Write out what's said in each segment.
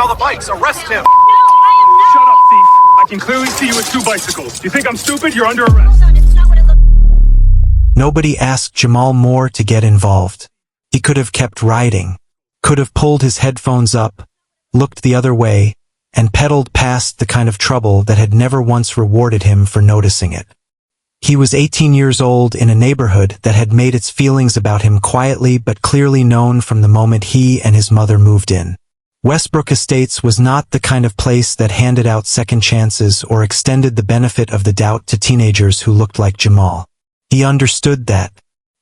all the bikes. Arrest him. No, I Shut up, thief. I can clearly see you with 2 bicycles. You think I'm stupid? You're under arrest. am not. It's not what it looks. Nobody asked Jamal Moore to get involved. He could have kept riding, could have pulled his headphones up, looked the other way, and pedaled past the kind of trouble that had never once rewarded him for noticing it. He was 18 years old in a neighborhood that had made its feelings about him quietly but clearly known from the moment he and his mother moved in. Westbrook Estates was not the kind of place that handed out second chances or extended the benefit of the doubt to teenagers who looked like Jamal. He understood that.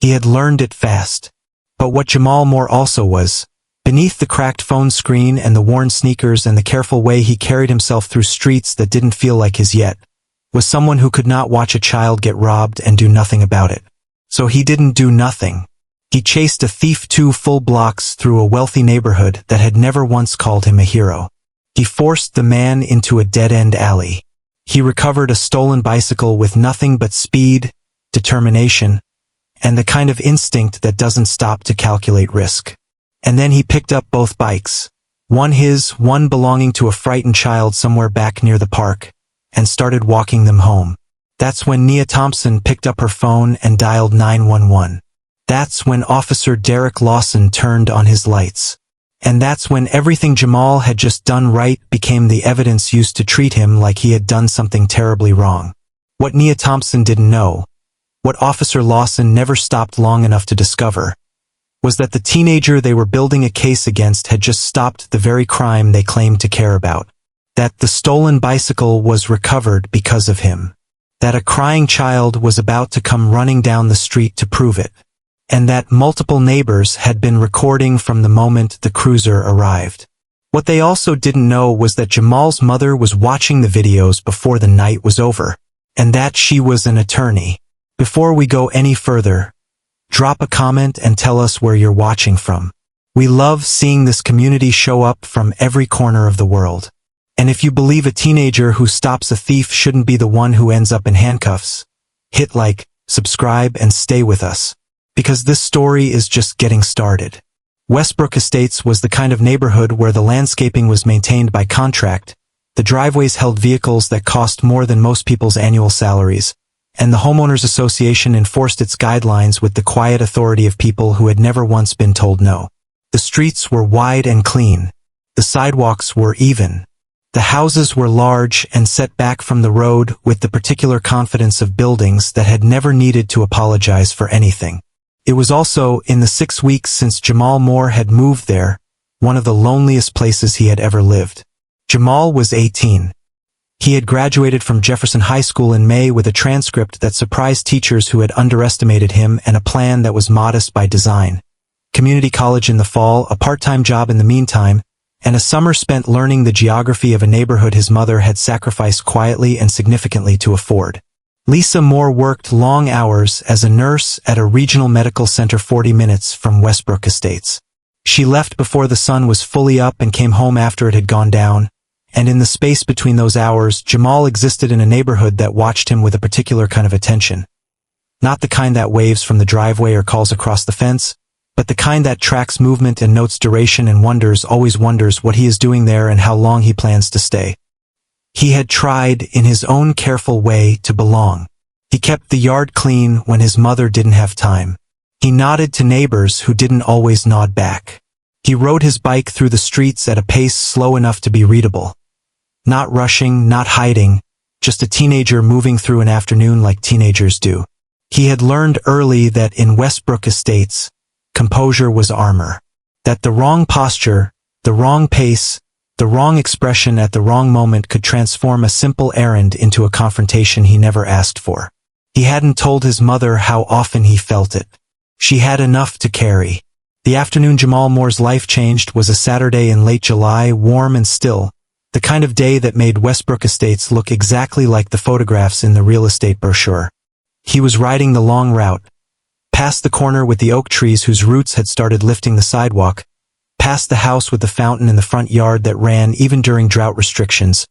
He had learned it fast. But what Jamal Moore also was, beneath the cracked phone screen and the worn sneakers and the careful way he carried himself through streets that didn't feel like his yet, was someone who could not watch a child get robbed and do nothing about it. So he didn't do nothing. He chased a thief 2 full blocks through a wealthy neighborhood that had never once called him a hero. He forced the man into a dead-end alley. He recovered a stolen bicycle with nothing but speed, determination, and the kind of instinct that doesn't stop to calculate risk. And then he picked up both bikes, one his, one belonging to a frightened child somewhere back near the park, and started walking them home. That's when Nia Thompson picked up her phone and dialed 911. That's when Officer Derek Lawson turned on his lights. And that's when everything Jamal had just done right became the evidence used to treat him like he had done something terribly wrong. What Nia Thompson didn't know, what Officer Lawson never stopped long enough to discover, was that the teenager they were building a case against had just stopped the very crime they claimed to care about. That the stolen bicycle was recovered because of him. That a crying child was about to come running down the street to prove it. And that multiple neighbors had been recording from the moment the cruiser arrived. What they also didn't know was that Jamal's mother was watching the videos before the night was over, and that she was an attorney. Before we go any further, drop a comment and tell us where you're watching from. We love seeing this community show up from every corner of the world. And if you believe a teenager who stops a thief shouldn't be the one who ends up in handcuffs, hit like, subscribe, and stay with us. Because this story is just getting started. Westbrook Estates was the kind of neighborhood where the landscaping was maintained by contract, the driveways held vehicles that cost more than most people's annual salaries, and the homeowners association enforced its guidelines with the quiet authority of people who had never once been told no. The streets were wide and clean. The sidewalks were even. The houses were large and set back from the road with the particular confidence of buildings that had never needed to apologize for anything. It was also, in the 6 weeks since Jamal Moore had moved there, one of the loneliest places he had ever lived. Jamal was 18. He had graduated from Jefferson High School in May with a transcript that surprised teachers who had underestimated him and a plan that was modest by design. Community college in the fall, a part-time job in the meantime, and a summer spent learning the geography of a neighborhood his mother had sacrificed quietly and significantly to afford. Lisa Moore worked long hours as a nurse at a regional medical center 40 minutes from Westbrook Estates. She left before the sun was fully up and came home after it had gone down, and in the space between those hours, Jamal existed in a neighborhood that watched him with a particular kind of attention. Not the kind that waves from the driveway or calls across the fence, but the kind that tracks movement and notes duration and always wonders what he is doing there and how long he plans to stay. He had tried, in his own careful way, to belong. He kept the yard clean when his mother didn't have time. He nodded to neighbors who didn't always nod back. He rode his bike through the streets at a pace slow enough to be readable. Not rushing, not hiding, just a teenager moving through an afternoon like teenagers do. He had learned early that in Westbrook Estates, composure was armor. That the wrong posture, the wrong pace, the wrong expression at the wrong moment could transform a simple errand into a confrontation he never asked for. He hadn't told his mother how often he felt it. She had enough to carry. The afternoon Jamal Moore's life changed was a Saturday in late July, warm and still, the kind of day that made Westbrook Estates look exactly like the photographs in the real estate brochure. He was riding the long route, past the corner with the oak trees whose roots had started lifting the sidewalk, past the house with the fountain in the front yard that ran even during drought restrictions,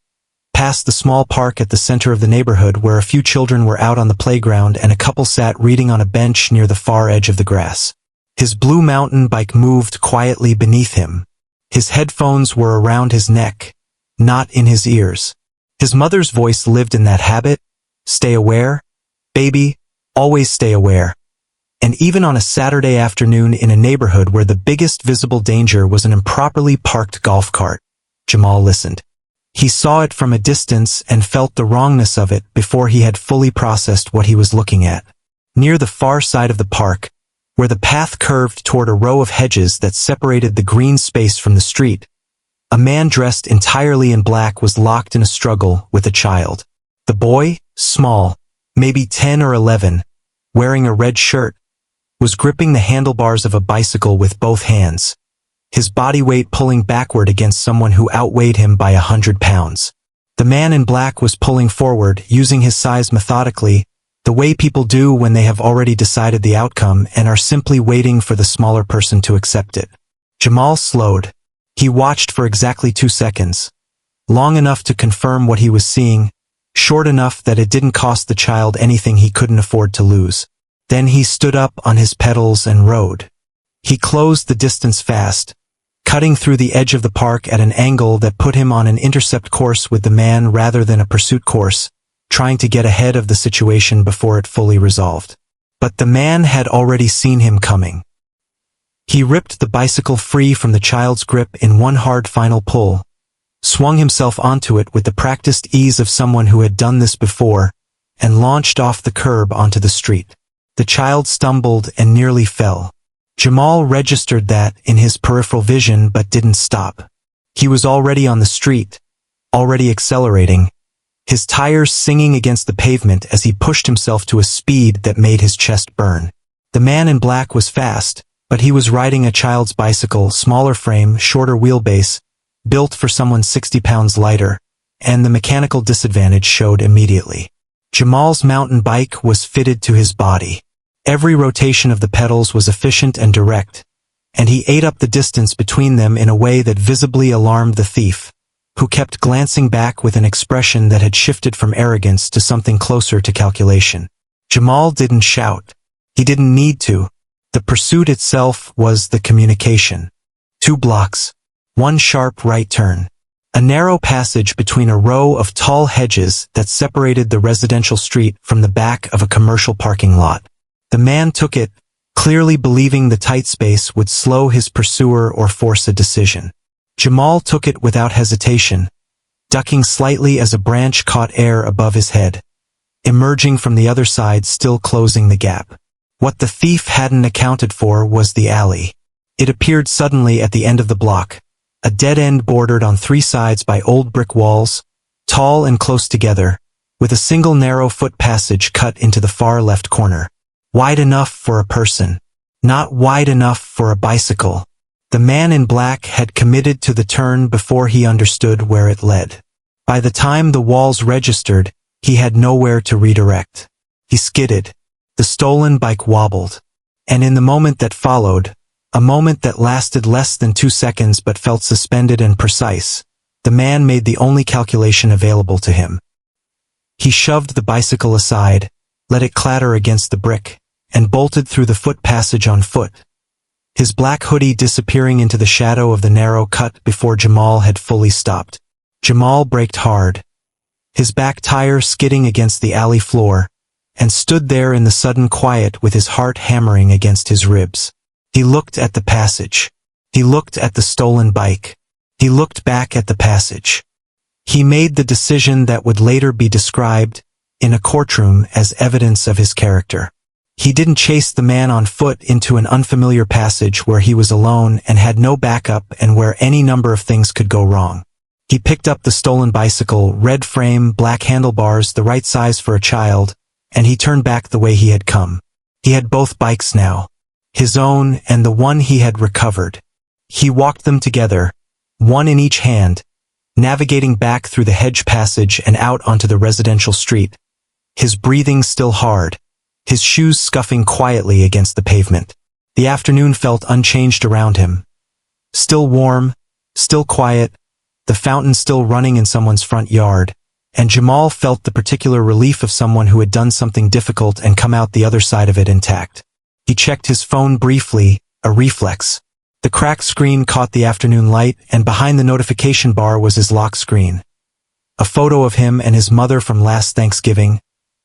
past the small park at the center of the neighborhood where a few children were out on the playground and a couple sat reading on a bench near the far edge of the grass. His blue mountain bike moved quietly beneath him. His headphones were around his neck, not in his ears. His mother's voice lived in that habit. Stay aware, baby, always stay aware. And even on a Saturday afternoon in a neighborhood where the biggest visible danger was an improperly parked golf cart, Jamal listened. He saw it from a distance and felt the wrongness of it before he had fully processed what he was looking at. Near the far side of the park, where the path curved toward a row of hedges that separated the green space from the street, a man dressed entirely in black was locked in a struggle with a child. The boy, small, maybe 10 or 11, wearing a red shirt, was gripping the handlebars of a bicycle with both hands, his body weight pulling backward against someone who outweighed him by 100 pounds. The man in black was pulling forward, using his size methodically, the way people do when they have already decided the outcome and are simply waiting for the smaller person to accept it. Jamal slowed. He watched for exactly 2 seconds, long enough to confirm what he was seeing, short enough that it didn't cost the child anything he couldn't afford to lose. Then he stood up on his pedals and rode. He closed the distance fast, cutting through the edge of the park at an angle that put him on an intercept course with the man rather than a pursuit course, trying to get ahead of the situation before it fully resolved. But the man had already seen him coming. He ripped the bicycle free from the child's grip in one hard final pull, swung himself onto it with the practiced ease of someone who had done this before, and launched off the curb onto the street. The child stumbled and nearly fell. Jamal registered that in his peripheral vision but didn't stop. He was already on the street, already accelerating, his tires singing against the pavement as he pushed himself to a speed that made his chest burn. The man in black was fast, but he was riding a child's bicycle, smaller frame, shorter wheelbase, built for someone 60 pounds lighter, and the mechanical disadvantage showed immediately. Jamal's mountain bike was fitted to his body. Every rotation of the pedals was efficient and direct, and he ate up the distance between them in a way that visibly alarmed the thief, who kept glancing back with an expression that had shifted from arrogance to something closer to calculation. Jamal didn't shout. He didn't need to. The pursuit itself was the communication. 2 blocks. 1 sharp right turn. A narrow passage between a row of tall hedges that separated the residential street from the back of a commercial parking lot. The man took it, clearly believing the tight space would slow his pursuer or force a decision. Jamal took it without hesitation, ducking slightly as a branch caught air above his head, emerging from the other side, still closing the gap. What the thief hadn't accounted for was the alley. It appeared suddenly at the end of the block, a dead end bordered on 3 sides by old brick walls, tall and close together, with a single narrow foot passage cut into the far left corner. Wide enough for a person, not wide enough for a bicycle. The man in black had committed to the turn before he understood where it led. By the time the walls registered, he had nowhere to redirect. He skidded. The stolen bike wobbled. And in the moment that followed, a moment that lasted less than 2 seconds but felt suspended and precise, the man made the only calculation available to him. He shoved the bicycle aside, let it clatter against the brick, and bolted through the foot passage on foot, his black hoodie disappearing into the shadow of the narrow cut before Jamal had fully stopped. Jamal braked hard, his back tire skidding against the alley floor, and stood there in the sudden quiet with his heart hammering against his ribs. He looked at the passage. He looked at the stolen bike. He looked back at the passage. He made the decision that would later be described, in a courtroom, as evidence of his character. He didn't chase the man on foot into an unfamiliar passage where he was alone and had no backup and where any number of things could go wrong. He picked up the stolen bicycle, red frame, black handlebars, the right size for a child, and he turned back the way he had come. He had both bikes now, his own and the one he had recovered. He walked them together, one in each hand, navigating back through the hedge passage and out onto the residential street, his breathing still hard, his shoes scuffing quietly against the pavement. The afternoon felt unchanged around him. Still warm, still quiet, the fountain still running in someone's front yard, and Jamal felt the particular relief of someone who had done something difficult and come out the other side of it intact. He checked his phone briefly, a reflex. The cracked screen caught the afternoon light, and behind the notification bar was his lock screen. A photo of him and his mother from last Thanksgiving,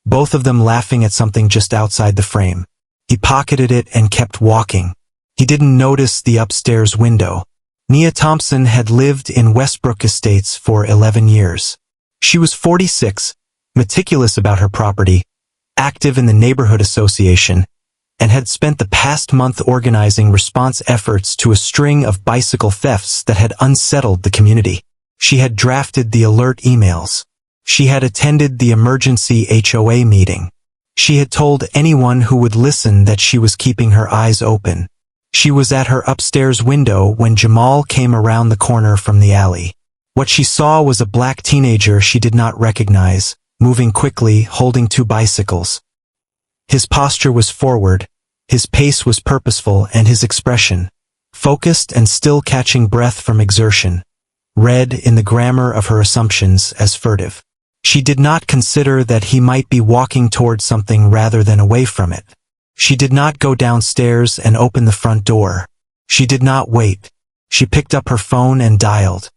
both of them laughing at something just outside the frame. He pocketed it and kept walking. He didn't notice the upstairs window. Nia Thompson had lived in Westbrook Estates for 11 years. She was 46, meticulous about her property, active in the neighborhood association, and had spent the past month organizing response efforts to a string of bicycle thefts that had unsettled the community. She had drafted the alert emails. She had attended the emergency HOA meeting. She had told anyone who would listen that she was keeping her eyes open. She was at her upstairs window when Jamal came around the corner from the alley. What she saw was a black teenager she did not recognize, moving quickly, holding two bicycles. His posture was forward, his pace was purposeful, and his expression, focused and still catching breath from exertion, read in the grammar of her assumptions as furtive. She did not consider that he might be walking toward something rather than away from it. She did not go downstairs and open the front door. She did not wait. She picked up her phone and dialed.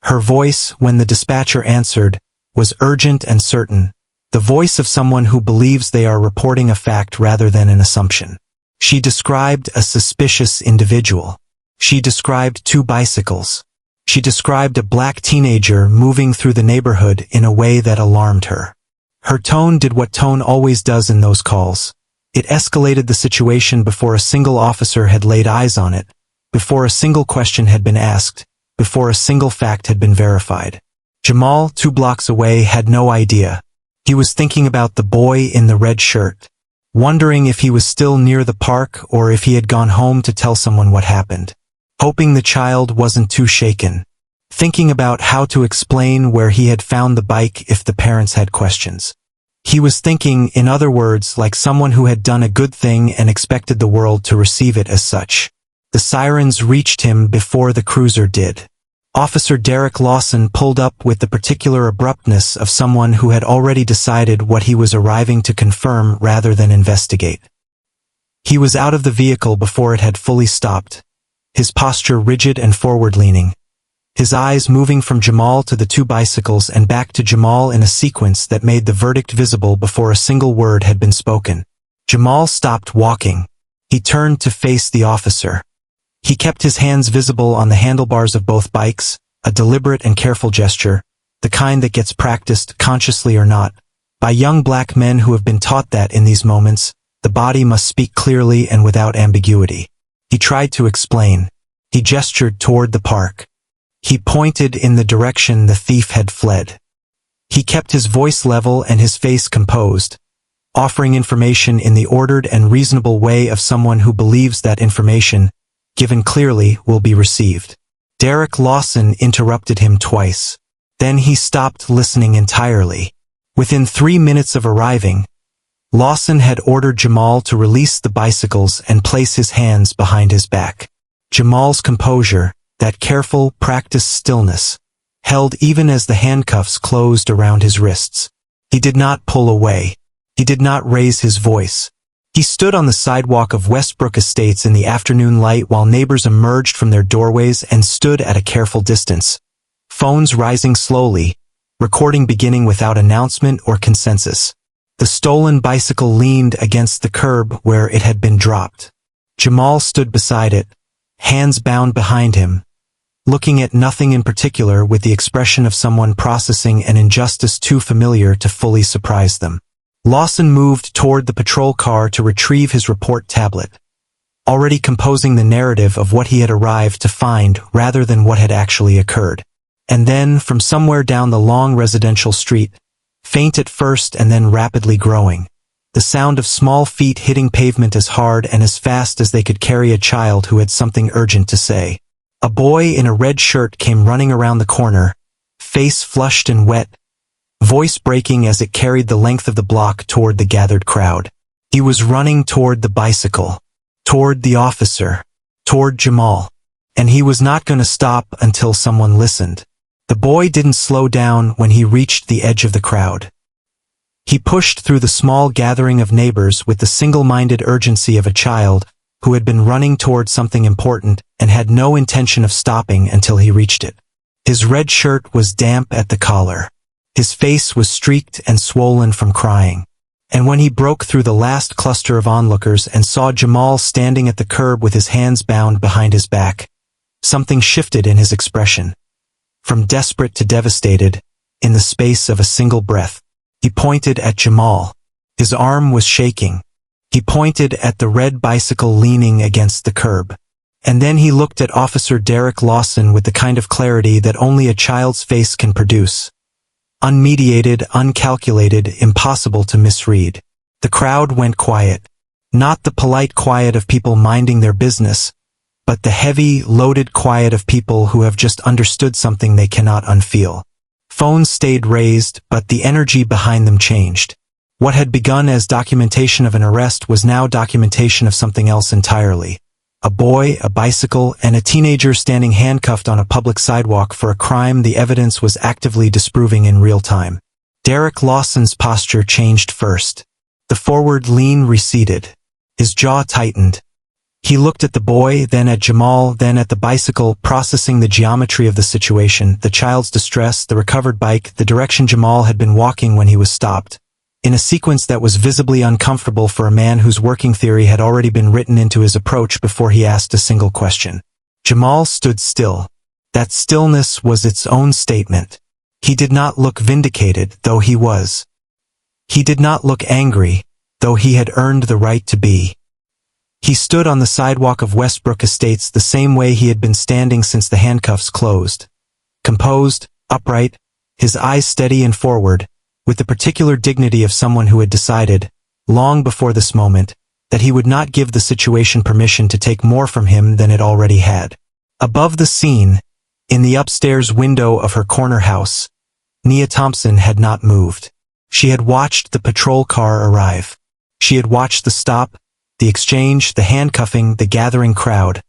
Her voice, when the dispatcher answered, was urgent and certain, the voice of someone who believes they are reporting a fact rather than an assumption. She described a suspicious individual. She described two bicycles. She described a black teenager moving through the neighborhood in a way that alarmed her. Her tone did what tone always does in those calls. It escalated the situation before a single officer had laid eyes on it, before a single question had been asked, before a single fact had been verified. Jamal, 2 blocks away, had no idea. He was thinking about the boy in the red shirt, wondering if he was still near the park or if he had gone home to tell someone what happened, hoping the child wasn't too shaken, thinking about how to explain where he had found the bike if the parents had questions. He was thinking, in other words, like someone who had done a good thing and expected the world to receive it as such. The sirens reached him before the cruiser did. Officer Derek Lawson pulled up with the particular abruptness of someone who had already decided what he was arriving to confirm rather than investigate. He was out of the vehicle before it had fully stopped, his posture rigid and forward-leaning, his eyes moving from Jamal to the 2 bicycles and back to Jamal in a sequence that made the verdict visible before a single word had been spoken. Jamal stopped walking. He turned to face the officer. He kept his hands visible on the handlebars of both bikes, a deliberate and careful gesture, the kind that gets practiced, consciously or not, by young black men who have been taught that in these moments, the body must speak clearly and without ambiguity. He tried to explain. He gestured toward the park. He pointed in the direction the thief had fled. He kept his voice level and his face composed, offering information in the ordered and reasonable way of someone who believes that information, given clearly, will be received. Derek Lawson interrupted him twice. Then he stopped listening entirely. Within 3 minutes of arriving, Lawson had ordered Jamal to release the bicycles and place his hands behind his back. Jamal's composure, that careful, practiced stillness, held even as the handcuffs closed around his wrists. He did not pull away. He did not raise his voice. He stood on the sidewalk of Westbrook Estates in the afternoon light while neighbors emerged from their doorways and stood at a careful distance, phones rising slowly, recording beginning without announcement or consensus. The stolen bicycle leaned against the curb where it had been dropped. Jamal stood beside it, hands bound behind him, looking at nothing in particular with the expression of someone processing an injustice too familiar to fully surprise them. Lawson moved toward the patrol car to retrieve his report tablet, already composing the narrative of what he had arrived to find rather than what had actually occurred. And then, from somewhere down the long residential street, faint at first and then rapidly growing, the sound of small feet hitting pavement as hard and as fast as they could carry a child who had something urgent to say. A boy in a red shirt came running around the corner, face flushed and wet, voice breaking as it carried the length of the block toward the gathered crowd. He was running toward the bicycle, toward the officer, toward Jamal, and he was not going to stop until someone listened. The boy didn't slow down when he reached the edge of the crowd. He pushed through the small gathering of neighbors with the single-minded urgency of a child who had been running toward something important and had no intention of stopping until he reached it. His red shirt was damp at the collar. His face was streaked and swollen from crying. And when he broke through the last cluster of onlookers and saw Jamal standing at the curb with his hands bound behind his back, something shifted in his expression. From desperate to devastated, in the space of a single breath, he pointed at Jamal. His arm was shaking. He pointed at the red bicycle leaning against the curb. And then he looked at Officer Derek Lawson with the kind of clarity that only a child's face can produce. Unmediated, uncalculated, impossible to misread. The crowd went quiet. Not the polite quiet of people minding their business, but the heavy, loaded quiet of people who have just understood something they cannot unfeel. Phones stayed raised, but the energy behind them changed. What had begun as documentation of an arrest was now documentation of something else entirely. A boy, a bicycle, and a teenager standing handcuffed on a public sidewalk for a crime the evidence was actively disproving in real time. Derek Lawson's posture changed first. The forward lean receded. His jaw tightened. He looked at the boy, then at Jamal, then at the bicycle, processing the geometry of the situation, the child's distress, the recovered bike, the direction Jamal had been walking when he was stopped. In a sequence that was visibly uncomfortable for a man whose working theory had already been written into his approach before he asked a single question. Jamal stood still. That stillness was its own statement. He did not look vindicated, though he was. He did not look angry, though he had earned the right to be. He stood on the sidewalk of Westbrook Estates the same way he had been standing since the handcuffs closed. Composed, upright, his eyes steady and forward, with the particular dignity of someone who had decided, long before this moment, that he would not give the situation permission to take more from him than it already had. Above the scene, in the upstairs window of her corner house, Nia Thompson had not moved. She had watched the patrol car arrive. She had watched the stop, the exchange, the handcuffing, the gathering crowd.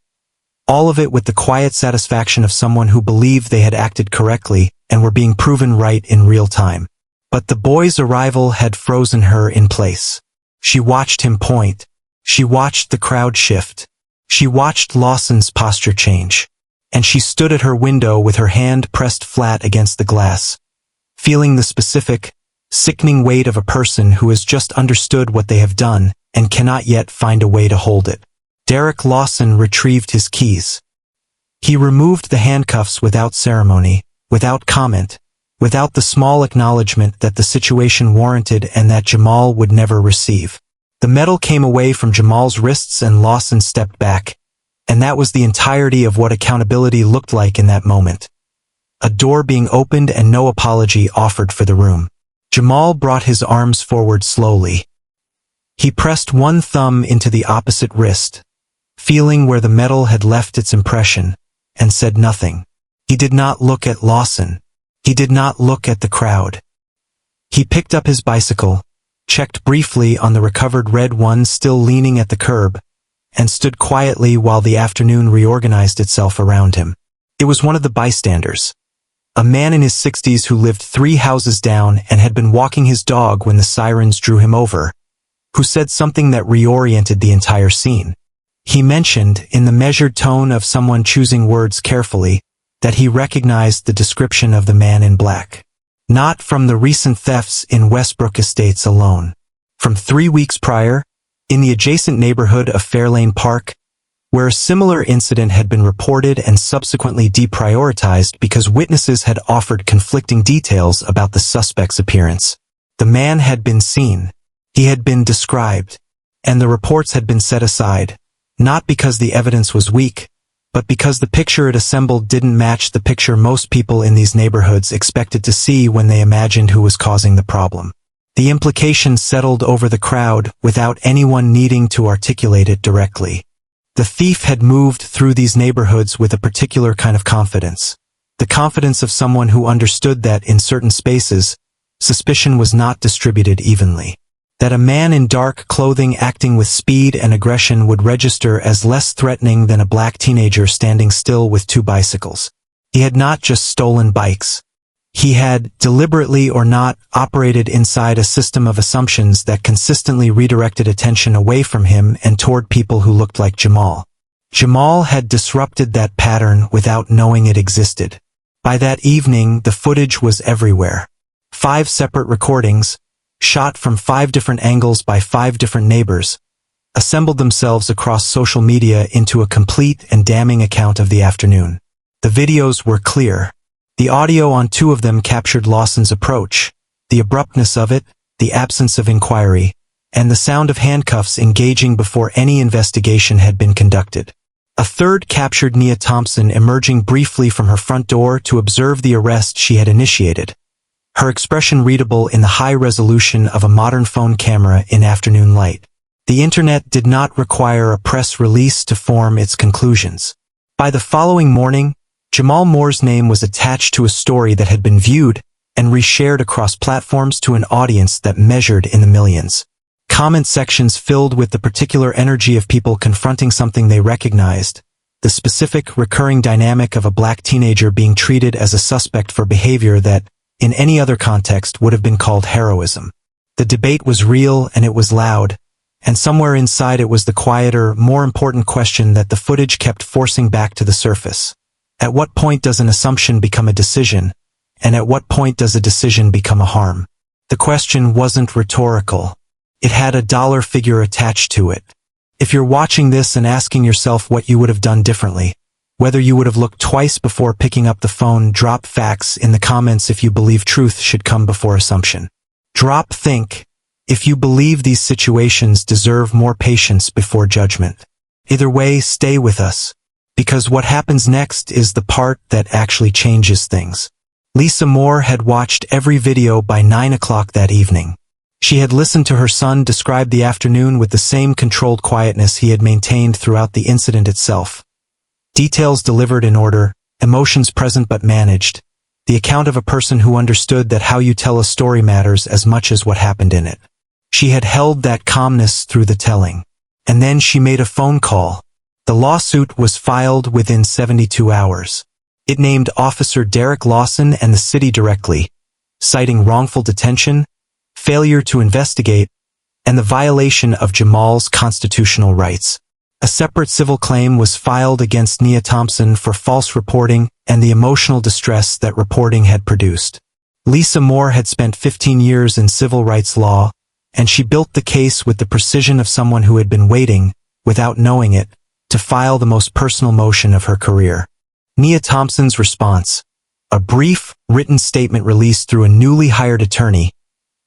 All of it with the quiet satisfaction of someone who believed they had acted correctly and were being proven right in real time. But the boy's arrival had frozen her in place. She watched him point. She watched the crowd shift. She watched Lawson's posture change. And she stood at her window with her hand pressed flat against the glass, feeling the specific, sickening weight of a person who has just understood what they have done and cannot yet find a way to hold it. Derek Lawson retrieved his keys. He removed the handcuffs without ceremony, without comment, without the small acknowledgement that the situation warranted and that Jamal would never receive. The metal came away from Jamal's wrists and Lawson stepped back, and that was the entirety of what accountability looked like in that moment. A door being opened and no apology offered for the room. Jamal brought his arms forward slowly. He pressed one thumb into the opposite wrist, feeling where the metal had left its impression, and said nothing. He did not look at Lawson. He did not look at the crowd. He picked up his bicycle, checked briefly on the recovered red one still leaning at the curb, and stood quietly while the afternoon reorganized itself around him. It was one of the bystanders. A man in his 60s who lived 3 houses down and had been walking his dog when the sirens drew him over, who said something that reoriented the entire scene. He mentioned, in the measured tone of someone choosing words carefully, that he recognized the description of the man in black. Not from the recent thefts in Westbrook Estates alone. From 3 weeks prior, in the adjacent neighborhood of Fairlane Park, where a similar incident had been reported and subsequently deprioritized because witnesses had offered conflicting details about the suspect's appearance. The man had been seen. He had been described. And the reports had been set aside, not because the evidence was weak, but because the picture it assembled didn't match the picture most people in these neighborhoods expected to see when they imagined who was causing the problem. The implication settled over the crowd without anyone needing to articulate it directly. The thief had moved through these neighborhoods with a particular kind of confidence. The confidence of someone who understood that in certain spaces, suspicion was not distributed evenly. That a man in dark clothing acting with speed and aggression would register as less threatening than a black teenager standing still with 2 bicycles. He had not just stolen bikes. He had, deliberately or not, operated inside a system of assumptions that consistently redirected attention away from him and toward people who looked like Jamal. Jamal had disrupted that pattern without knowing it existed. By that evening, the footage was everywhere. 5 separate recordings, shot from 5 different angles by 5 different neighbors, assembled themselves across social media into a complete and damning account of the afternoon. The videos were clear. The audio on 2 of them captured Lawson's approach, the abruptness of it, the absence of inquiry, and the sound of handcuffs engaging before any investigation had been conducted. A third captured Nia Thompson emerging briefly from her front door to observe the arrest she had initiated, her expression readable in the high resolution of a modern phone camera in afternoon light. The internet did not require a press release to form its conclusions. By the following morning, Jamal Moore's name was attached to a story that had been viewed and reshared across platforms to an audience that measured in the millions. Comment sections filled with the particular energy of people confronting something they recognized, the specific, recurring dynamic of a black teenager being treated as a suspect for behavior that, in any other context, would have been called heroism. The debate was real and it was loud, and somewhere inside it was the quieter, more important question that the footage kept forcing back to the surface. At what point does an assumption become a decision, and at what point does a decision become a harm? The question wasn't rhetorical. It had a dollar figure attached to it. If you're watching this and asking yourself what you would have done differently, whether you would have looked twice before picking up the phone, drop facts in the comments if you believe truth should come before assumption. Drop think if you believe these situations deserve more patience before judgment. Either way, stay with us, because what happens next is the part that actually changes things. Lisa Moore had watched every video by 9 o'clock that evening. She had listened to her son describe the afternoon with the same controlled quietness he had maintained throughout the incident itself. Details delivered in order, emotions present but managed, the account of a person who understood that how you tell a story matters as much as what happened in it. She had held that calmness through the telling. And then she made a phone call. The lawsuit was filed within 72 hours. It named Officer Derek Lawson and the city directly, citing wrongful detention, failure to investigate, and the violation of Jamal's constitutional rights. A separate civil claim was filed against Nia Thompson for false reporting and the emotional distress that reporting had produced. Lisa Moore had spent 15 years in civil rights law, and she built the case with the precision of someone who had been waiting, without knowing it, to file the most personal motion of her career. Nia Thompson's response, a brief, written statement released through a newly hired attorney,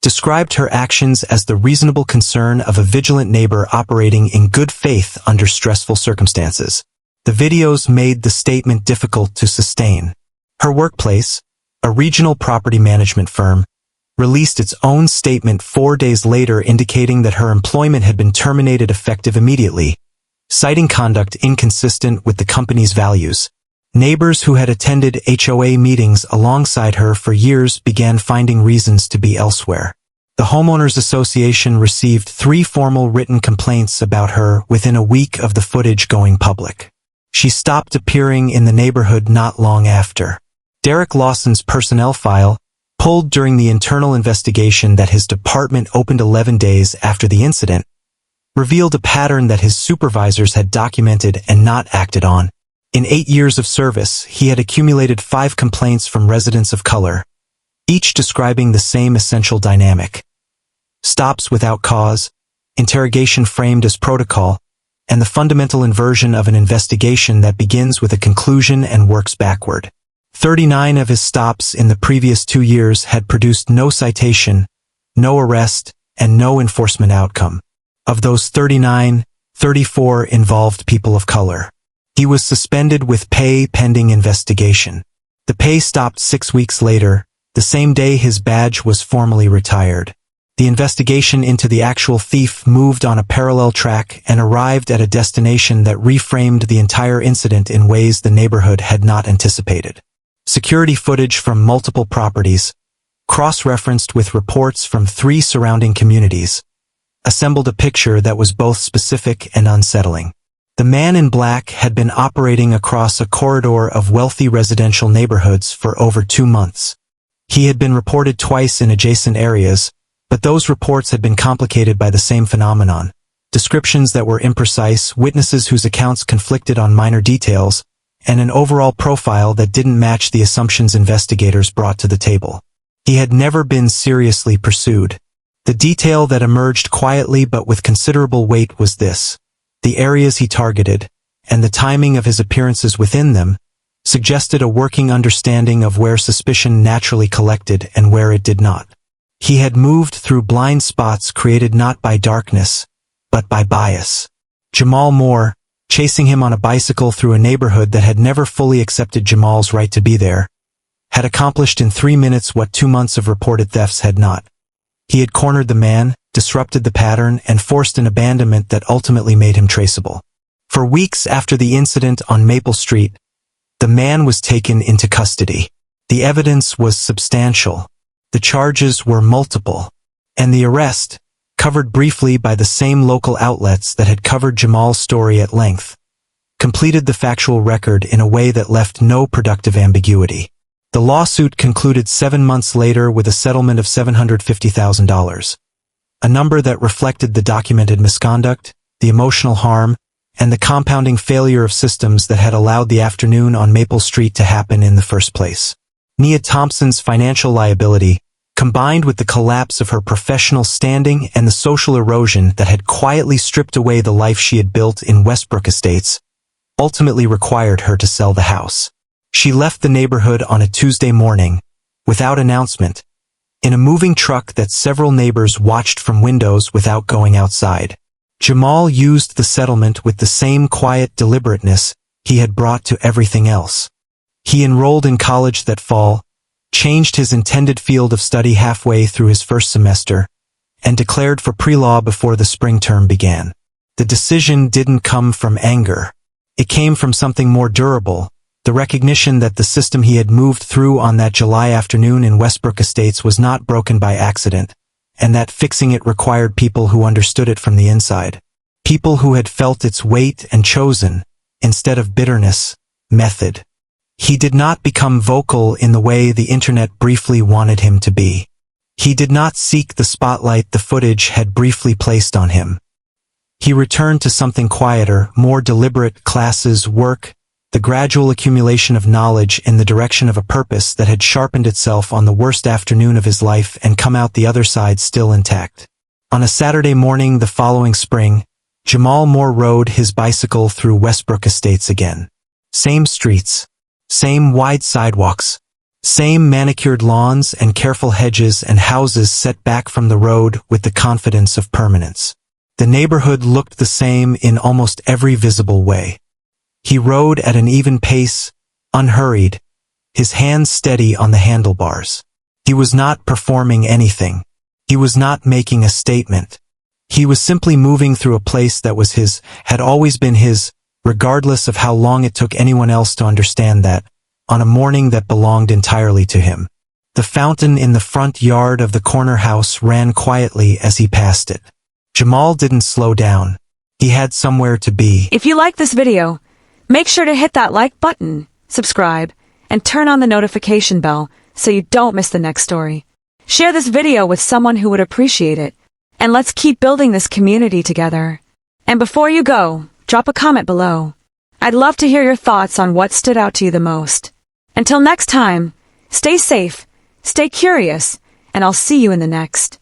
described her actions as the reasonable concern of a vigilant neighbor operating in good faith under stressful circumstances. The videos made the statement difficult to sustain. Her workplace, a regional property management firm, released its own statement 4 days later indicating that her employment had been terminated effective immediately, citing conduct inconsistent with the company's values. Neighbors who had attended HOA meetings alongside her for years began finding reasons to be elsewhere. The Homeowners Association received 3 formal written complaints about her within a week of the footage going public. She stopped appearing in the neighborhood not long after. Derek Lawson's personnel file, pulled during the internal investigation that his department opened 11 days after the incident, revealed a pattern that his supervisors had documented and not acted on. In 8 years of service, he had accumulated 5 complaints from residents of color, each describing the same essential dynamic. Stops without cause, interrogation framed as protocol, and the fundamental inversion of an investigation that begins with a conclusion and works backward. 39 of his stops in the previous 2 years had produced no citation, no arrest, and no enforcement outcome. Of those 39, 34 involved people of color. He was suspended with pay pending investigation. The pay stopped 6 weeks later, the same day his badge was formally retired. The investigation into the actual thief moved on a parallel track and arrived at a destination that reframed the entire incident in ways the neighborhood had not anticipated. Security footage from multiple properties, cross-referenced with reports from 3 surrounding communities, assembled a picture that was both specific and unsettling. The man in black had been operating across a corridor of wealthy residential neighborhoods for over 2 months. He had been reported twice in adjacent areas, but those reports had been complicated by the same phenomenon. Descriptions that were imprecise, witnesses whose accounts conflicted on minor details, and an overall profile that didn't match the assumptions investigators brought to the table. He had never been seriously pursued. The detail that emerged quietly but with considerable weight was this: the areas he targeted, and the timing of his appearances within them, suggested a working understanding of where suspicion naturally collected and where it did not. He had moved through blind spots created not by darkness, but by bias. Jamal Moore, chasing him on a bicycle through a neighborhood that had never fully accepted Jamal's right to be there, had accomplished in 3 minutes what 2 months of reported thefts had not. He had cornered the man, disrupted the pattern, and forced an abandonment that ultimately made him traceable. For weeks after the incident on Maple Street, the man was taken into custody. The evidence was substantial. The charges were multiple. And the arrest, covered briefly by the same local outlets that had covered Jamal's story at length, completed the factual record in a way that left no productive ambiguity. The lawsuit concluded 7 months later with a settlement of $750,000, a number that reflected the documented misconduct, the emotional harm, and the compounding failure of systems that had allowed the afternoon on Maple Street to happen in the first place. Nia Thompson's financial liability, combined with the collapse of her professional standing and the social erosion that had quietly stripped away the life she had built in Westbrook Estates, ultimately required her to sell the house. She left the neighborhood on a Tuesday morning, without announcement, in a moving truck that several neighbors watched from windows without going outside. Jamal used the settlement with the same quiet deliberateness he had brought to everything else. He enrolled in college that fall, changed his intended field of study halfway through his first semester, and declared for pre-law before the spring term began. The decision didn't come from anger. It came from something more durable, the recognition that the system he had moved through on that July afternoon in Westbrook Estates was not broken by accident, and that fixing it required people who understood it from the inside. People who had felt its weight and chosen, instead of bitterness, method. He did not become vocal in the way the internet briefly wanted him to be. He did not seek the spotlight the footage had briefly placed on him. He returned to something quieter, more deliberate: classes, work, the gradual accumulation of knowledge in the direction of a purpose that had sharpened itself on the worst afternoon of his life and come out the other side still intact. On a Saturday morning the following spring, Jamal Moore rode his bicycle through Westbrook Estates again. Same streets, same wide sidewalks, same manicured lawns and careful hedges and houses set back from the road with the confidence of permanence. The neighborhood looked the same in almost every visible way. He rode at an even pace, unhurried, his hands steady on the handlebars. He was not performing anything. He was not making a statement. He was simply moving through a place that was his, had always been his, regardless of how long it took anyone else to understand that, on a morning that belonged entirely to him. The fountain in the front yard of the corner house ran quietly as he passed it. Jamal didn't slow down. He had somewhere to be. If you like this video, make sure to hit that like button, subscribe, and turn on the notification bell so you don't miss the next story. Share this video with someone who would appreciate it, and let's keep building this community together. And before you go, drop a comment below. I'd love to hear your thoughts on what stood out to you the most. Until next time, stay safe, stay curious, and I'll see you in the next.